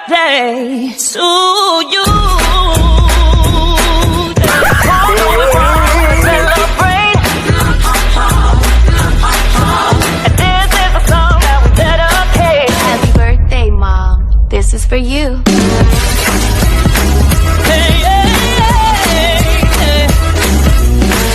birthday to you. Celebrate. This is a song that we dedicate. Happy birthday, Mom. This is for you. Hey, hey, hey, hey.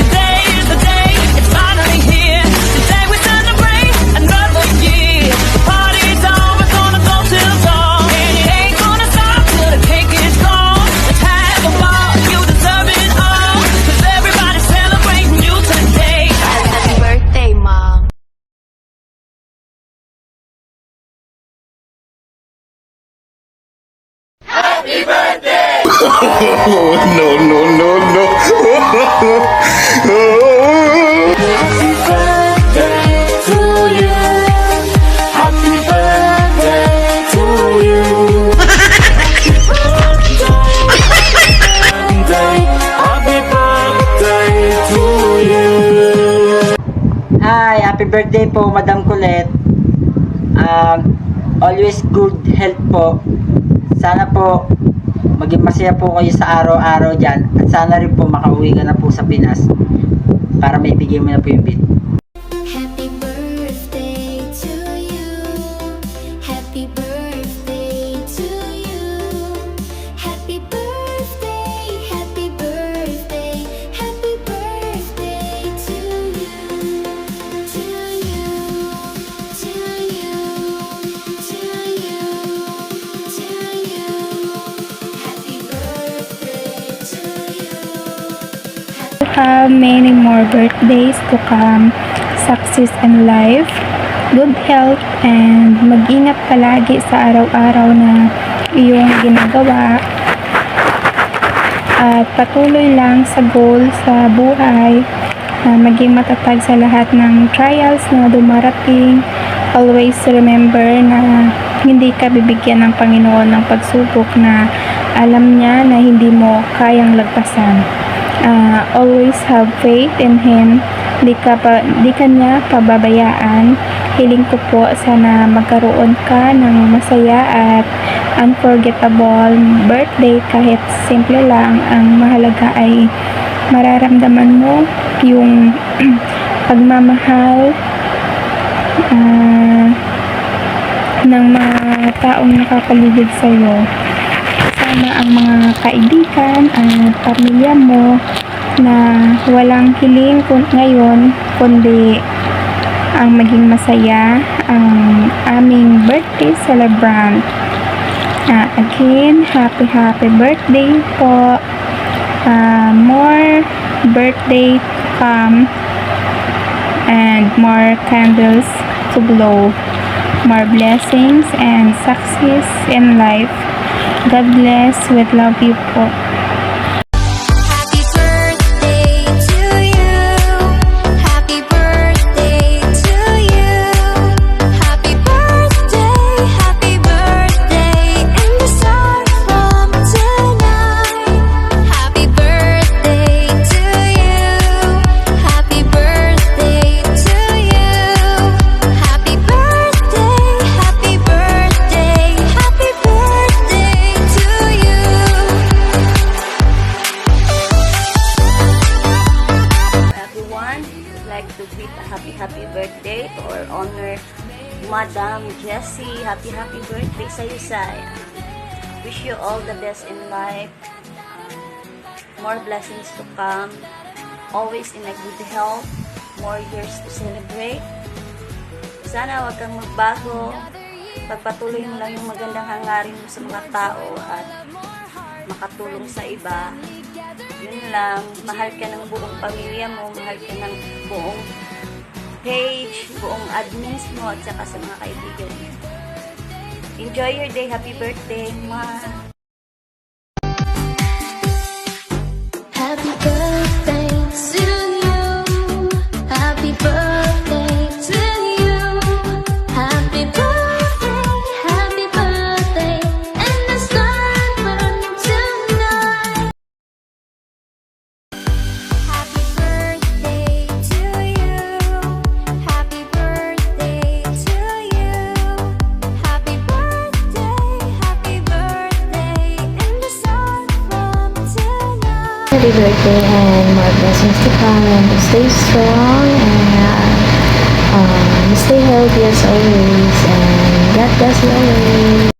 Today is the day, it's finally here. Today we celebrate another year. The party's on, we're gonna go till dawn. And it ain't gonna stop till the cake is gone. Let's have a ball, you deserve it all. 'Cause everybody's celebrating you today. Happy birthday, Mom. Oh, no, no, no, no. Happy birthday to you. Happy birthday to you. Happy birthday to you. Hi, happy birthday po, Madam Colette. Always good health po. Sana po maging masaya po kayo sa araw-araw dyan. At sana rin po makauwi ka na po sa Pinas para maibigay mo na po yung bill. Happy birthday to you. Happy birthday to you. Happy birthday, happy birthday, happy birthday to you. To you, to you, to you, to you. Happy birthday to you. Have many more birthdays to come, success in life, good health, and mag-ingat palagi sa araw-araw na iyong ginagawa at patuloy lang sa goal sa buhay, maging matatag sa lahat ng trials na dumarating. Always remember na hindi ka bibigyan ng Panginoon ng pagsubok na alam niya na hindi mo kayang lagpasan. Always have faith in Him. Di ka niya pababayaan. Hiling ko po sana magkaroon ka ng masaya at unforgettable birthday, kahit simple lang. Ang mahalaga ay mararamdaman mo yung pagmamahal ng mga taong nakapaligid sa iyo. Sana ang mga kaibigan at pamilya mo na walang hiling ngayon kundi ang maging masaya ang aming birthday celebrant. Again, happy birthday po. More birthday to come and more candles to blow. More blessings and success in life. God bless. With love you po. Happy birthday to you. Happy birthday to you. Happy birthday, and the sun from tonight. Happy birthday to you. Happy birthday to you. Happy birthday, happy birthday, happy birthday to you. Everyone, would like to greet a happy birthday to our honor Madam Jessie. Happy birthday sa iyo, Sai. Wish you all the best in life. More blessings to come. Always in a good health. More years to celebrate. Sana wag kang magbago. Pagpatuloy mo lang yung magandang hangarin mo sa mga tao at makatulong sa iba. Yun lang, mahal ka ng buong pamilya mo, mahal ka ng buong page, buong admins mo, at saka sa mga kaibigan mo. Enjoy your day. Happy birthday, Ma! Happy birthday to you. Happy birthday to you. Happy birthday, and the sun from tonight. Happy birthday to you. Happy birthday to you. Happy birthday, happy birthday. happy birthday and more blessings to come, and stay strong and stay healthy as always, and God bless you always.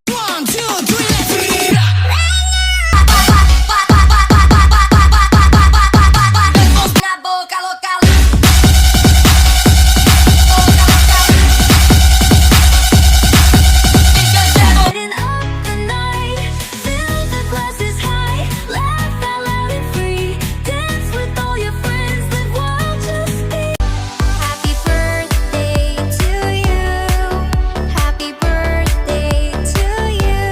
Lighting up the night, fill the glasses high, laugh out loud and free, dance with all your friends, live wild, just be. Happy birthday to you. Happy birthday to you.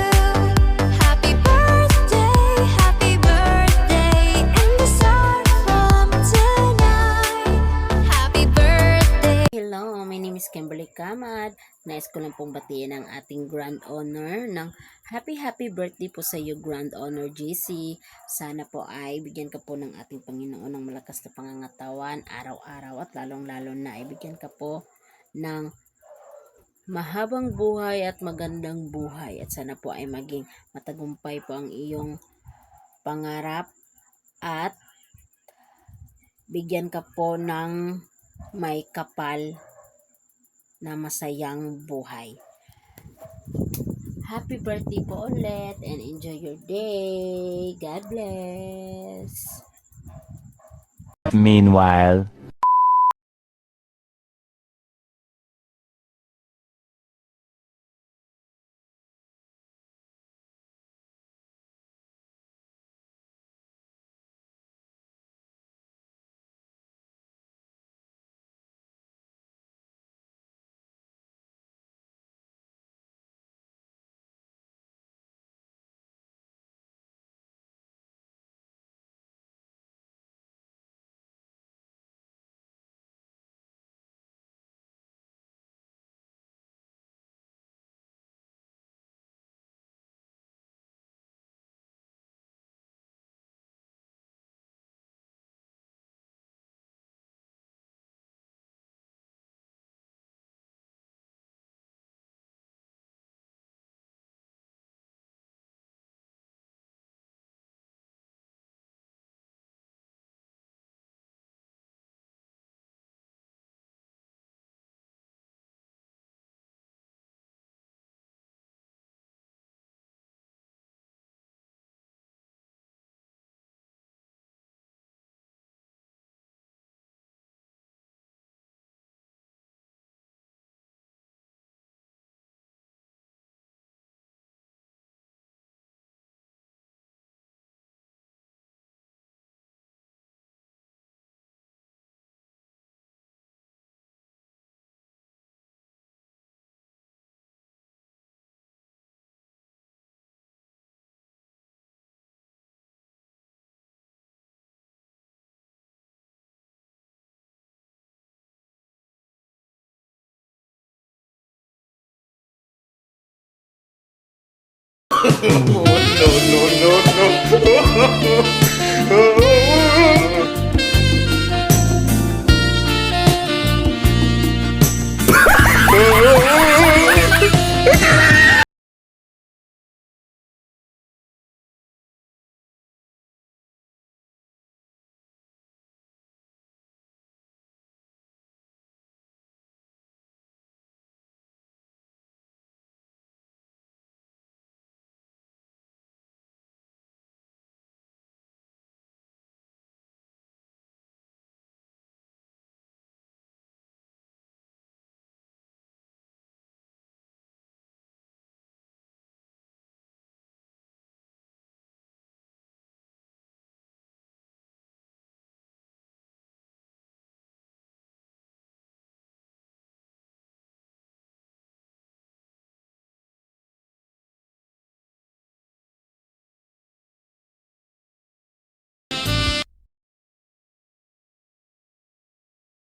Happy birthday, and the start from tonight. Happy birthday. Hello, my name is Kimberly Kamad. Nais ko lang pong batiin ang ating Grand Honor ng happy birthday po sa iyo, Grand Honor JC. Sana po ay bigyan ka po ng ating Panginoon ng malakas na pangangatawan araw-araw, at lalong-lalo na ay bigyan ka po ng mahabang buhay at magandang buhay, at sana po ay maging matagumpay po ang iyong pangarap, at bigyan ka po ng may kapal na masayang buhay. Happy birthday po ulit, and enjoy your day. God bless. Meanwhile. Oh, no, no, no, no.